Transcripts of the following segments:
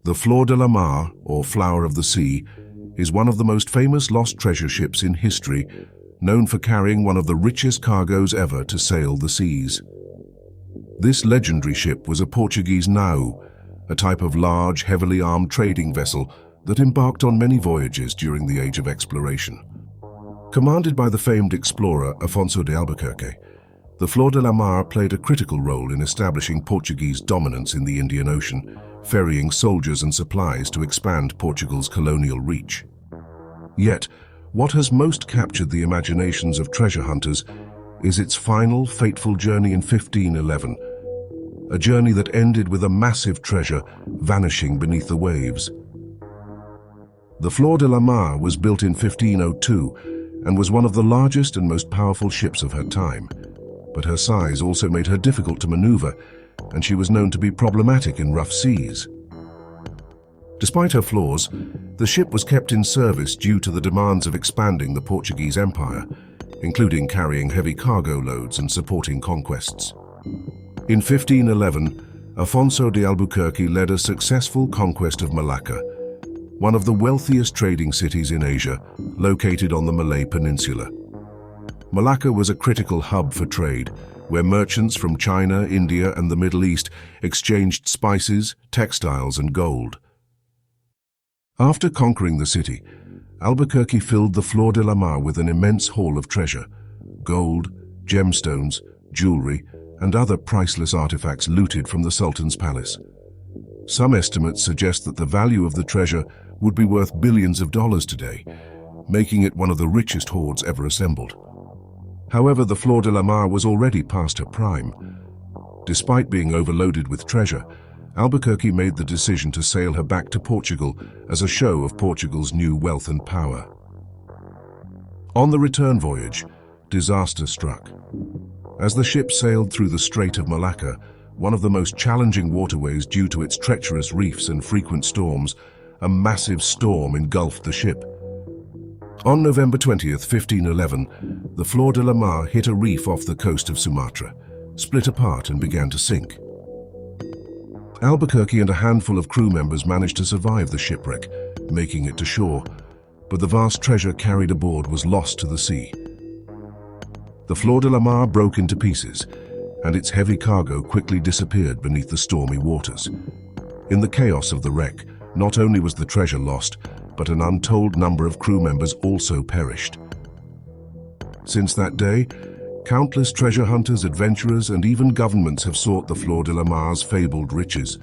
The Flor de la Mar, or Flower of the Sea, is one of the most famous lost treasure ships in history, known for carrying one of the richest cargoes ever to sail the seas. This legendary ship was a Portuguese nau, a type of large, heavily armed trading vessel that embarked on many voyages during the Age of Exploration. Commanded by the famed explorer Afonso de Albuquerque, the Flor de la Mar played a critical role in establishing Portuguese dominance in the Indian Ocean, ferrying soldiers and supplies to expand Portugal's colonial reach. Yet, what has most captured the imaginations of treasure hunters is its final, fateful journey in 1511, a journey that ended with a massive treasure vanishing beneath the waves. The Flor de la Mar was built in 1502 and was one of the largest and most powerful ships of her time, but her size also made her difficult to maneuver, and she was known to be problematic in rough seas. Despite her flaws, the ship was kept in service due to the demands of expanding the Portuguese Empire, including carrying heavy cargo loads and supporting conquests. In 1511, Afonso de Albuquerque led a successful conquest of Malacca, one of the wealthiest trading cities in Asia, located on the Malay Peninsula. Malacca was a critical hub for trade, where merchants from China, India, and the Middle East exchanged spices, textiles, and gold. After conquering the city, Albuquerque filled the Flor de la Mar with an immense haul of treasure: gold, gemstones, jewelry, and other priceless artifacts looted from the Sultan's palace. Some estimates suggest that the value of the treasure would be worth billions of dollars today, making it one of the richest hoards ever assembled. However, the Flor de la Mar was already past her prime. Despite being overloaded with treasure, Albuquerque made the decision to sail her back to Portugal as a show of Portugal's new wealth and power. On the return voyage, disaster struck. As the ship sailed through the Strait of Malacca, one of the most challenging waterways due to its treacherous reefs and frequent storms, a massive storm engulfed the ship. On November 20th, 1511, the Flor de la Mar hit a reef off the coast of Sumatra, split apart and began to sink. Albuquerque and a handful of crew members managed to survive the shipwreck, making it to shore, but the vast treasure carried aboard was lost to the sea. The Flor de la Mar broke into pieces, and its heavy cargo quickly disappeared beneath the stormy waters. In the chaos of the wreck, not only was the treasure lost, but an untold number of crew members also perished. Since that day, countless treasure hunters, adventurers, and even governments have sought the Flor de la Mar's fabled riches.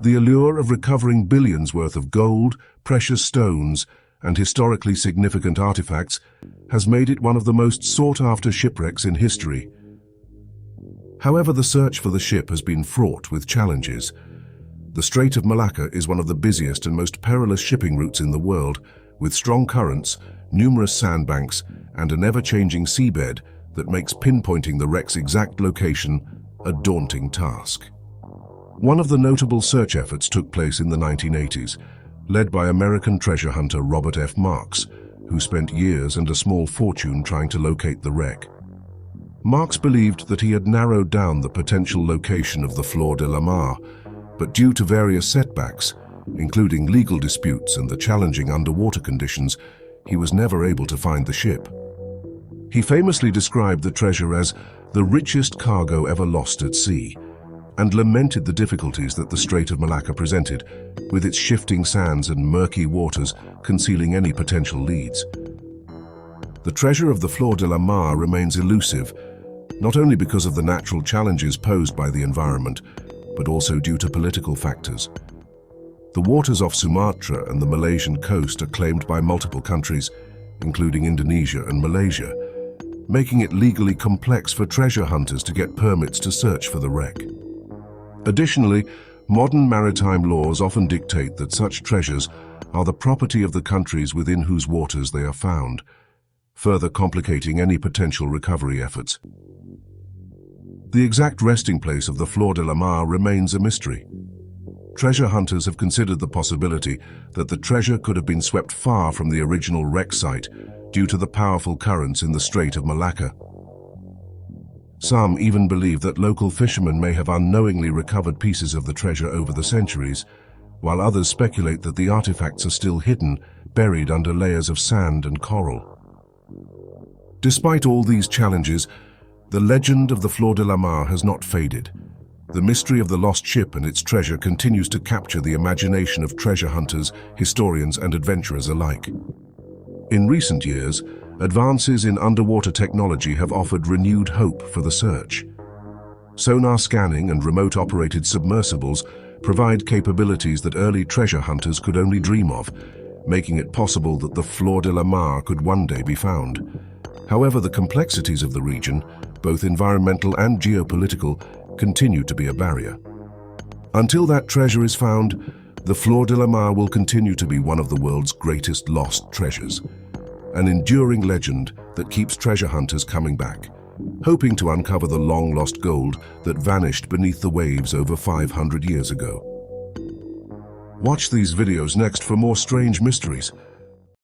The allure of recovering billions worth of gold, precious stones, and historically significant artifacts has made it one of the most sought-after shipwrecks in history. However, the search for the ship has been fraught with challenges. The Strait of Malacca is one of the busiest and most perilous shipping routes in the world, with strong currents, numerous sandbanks, and an ever-changing seabed that makes pinpointing the wreck's exact location a daunting task. One of the notable search efforts took place in the 1980s, led by American treasure hunter Robert F. Marks, who spent years and a small fortune trying to locate the wreck. Marks believed that he had narrowed down the potential location of the Flor de la Mar, but due to various setbacks, including legal disputes and the challenging underwater conditions, he was never able to find the ship. He famously described the treasure as the richest cargo ever lost at sea, and lamented the difficulties that the Strait of Malacca presented, with its shifting sands and murky waters concealing any potential leads. The treasure of the Flor de la Mar remains elusive, not only because of the natural challenges posed by the environment, but also due to political factors. The waters off Sumatra and the Malaysian coast are claimed by multiple countries, including Indonesia and Malaysia, making it legally complex for treasure hunters to get permits to search for the wreck. Additionally, modern maritime laws often dictate that such treasures are the property of the countries within whose waters they are found, further complicating any potential recovery efforts. The exact resting place of the Flor de la Mar remains a mystery. Treasure hunters have considered the possibility that the treasure could have been swept far from the original wreck site due to the powerful currents in the Strait of Malacca. Some even believe that local fishermen may have unknowingly recovered pieces of the treasure over the centuries, while others speculate that the artifacts are still hidden, buried under layers of sand and coral. Despite all these challenges, the legend of the Flor de la Mar has not faded. The mystery of the lost ship and its treasure continues to capture the imagination of treasure hunters, historians, and adventurers alike. In recent years, advances in underwater technology have offered renewed hope for the search. Sonar scanning and remote-operated submersibles provide capabilities that early treasure hunters could only dream of, making it possible that the Flor de la Mar could one day be found. However, the complexities of the region, both environmental and geopolitical, continue to be a barrier. Until that treasure is found, the Flor de la Mar will continue to be one of the world's greatest lost treasures, an enduring legend that keeps treasure hunters coming back, hoping to uncover the long-lost gold that vanished beneath the waves over 500 years ago. Watch these videos next for more strange mysteries.